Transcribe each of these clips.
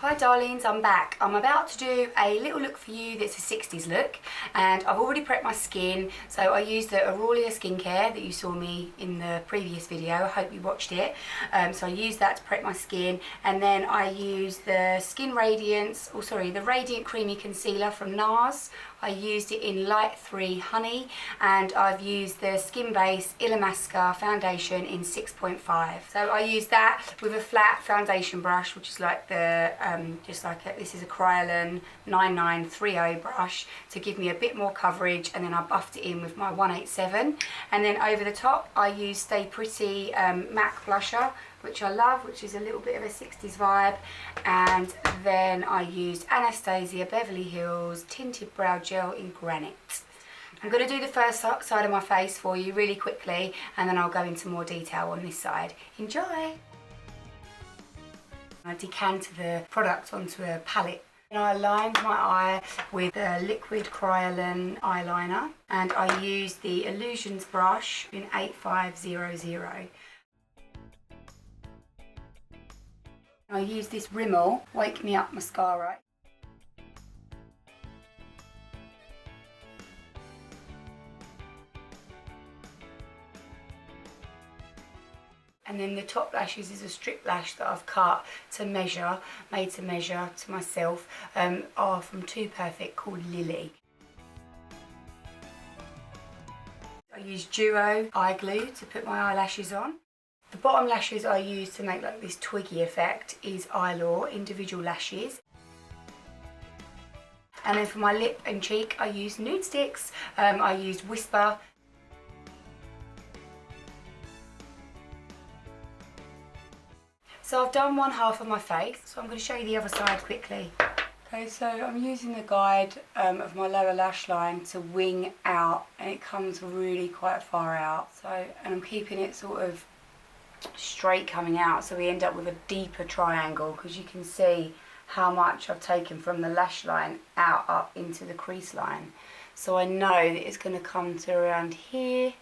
Hi darlings, I'm back. I'm about to do a little look for you that's a 60s look, and I've already prepped my skin. So I used the Aurelia skincare that you saw me in the previous video. I hope you watched it. So I used that to prep my skin, and then I used the the Radiant Creamy Concealer from NARS. I used it in Light 3 Honey, and I've used the Skin Base Illamasqua foundation in 6.5. So I used that with a flat foundation brush, which is like the this is a Kryolan 9930 brush to give me a bit more coverage, and then I buffed it in with my 187, and then over the top I used Stay Pretty MAC blusher, which I love, which is a little bit of a 60s vibe, and then I used Anastasia Beverly Hills Tinted Brow Gel in Granite. I'm going to do the first side of my face for you really quickly, and then I'll go into more detail on this side. Enjoy! I decanted the product onto a palette. And I lined my eye with the liquid Kryolan eyeliner, and I used the Illusions brush in 8500. I used this Rimmel Wake Me Up mascara. And then the top lashes is a strip lash that I've cut to measure, made to measure to myself, are from Too Perfect, called Lily. I used Duo eye glue to put my eyelashes on. The bottom lashes I use to make like this twiggy effect is Eyelaw individual lashes. And then for my lip and cheek I used nude sticks. I used Whisper. So I've done one half of my face, so I'm going to show you the other side quickly. Okay, so I'm using the guide of my lower lash line to wing out, and it comes really quite far out. And I'm keeping it sort of straight coming out, so we end up with a deeper triangle, because you can see how much I've taken from the lash line out up into the crease line. So I know that it's going to come to around here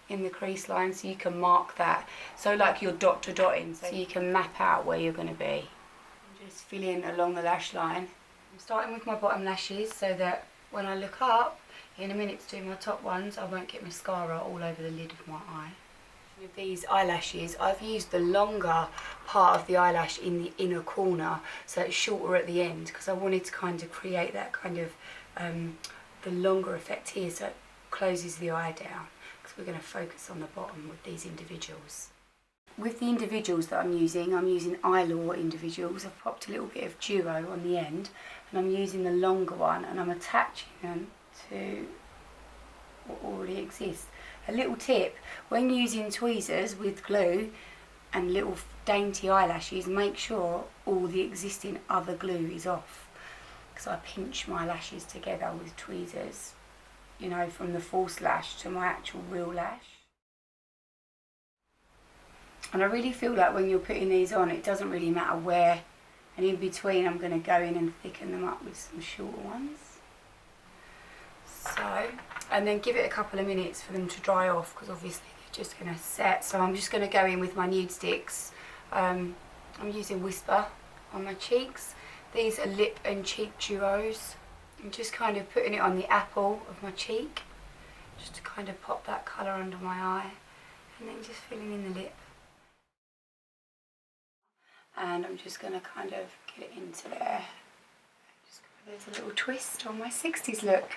in the crease line, so you can mark that, so like you're dot to dotting, so you can map out where you're going to be. I'm just filling along the lash line. I'm starting with my bottom lashes so that when I look up in a minute to do my top ones, I won't get mascara all over the lid of my eye. With these eyelashes, I've used the longer part of the eyelash in the inner corner, so it's shorter at the end, because I wanted to kind of create that kind of the longer effect here, so it closes the eye down. We're going to focus on the bottom with these individuals. With the individuals that I'm using Eyelaw individuals. I've popped a little bit of Duo on the end, and I'm using the longer one, and I'm attaching them to what already exists. A little tip, when using tweezers with glue and little dainty eyelashes, make sure all the existing other glue is off, because I pinch my lashes together with tweezers, you know, from the false lash to my actual real lash. And I really feel like when you're putting these on, it doesn't really matter where, and in between I'm going to go in and thicken them up with some shorter ones. So, and then give it a couple of minutes for them to dry off, because obviously they're just going to set. So I'm just going to go in with my nude sticks. I'm using Whisper on my cheeks. These are lip and cheek duos. I'm just kind of putting it on the apple of my cheek, just to kind of pop that colour under my eye, and then just filling in the lip. And I'm just going to kind of get it into there. There's a little twist on my 60s look.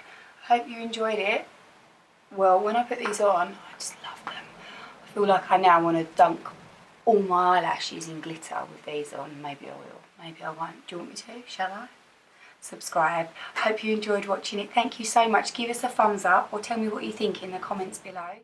I hope you enjoyed it. Well, when I put these on, I just love them. I feel like I now want to dunk all my eyelashes in glitter with these on. Maybe I will, maybe I won't. Do you want me to? Shall I? Subscribe. I hope you enjoyed watching it. Thank you so much. Give us a thumbs up, or tell me what you think in the comments below.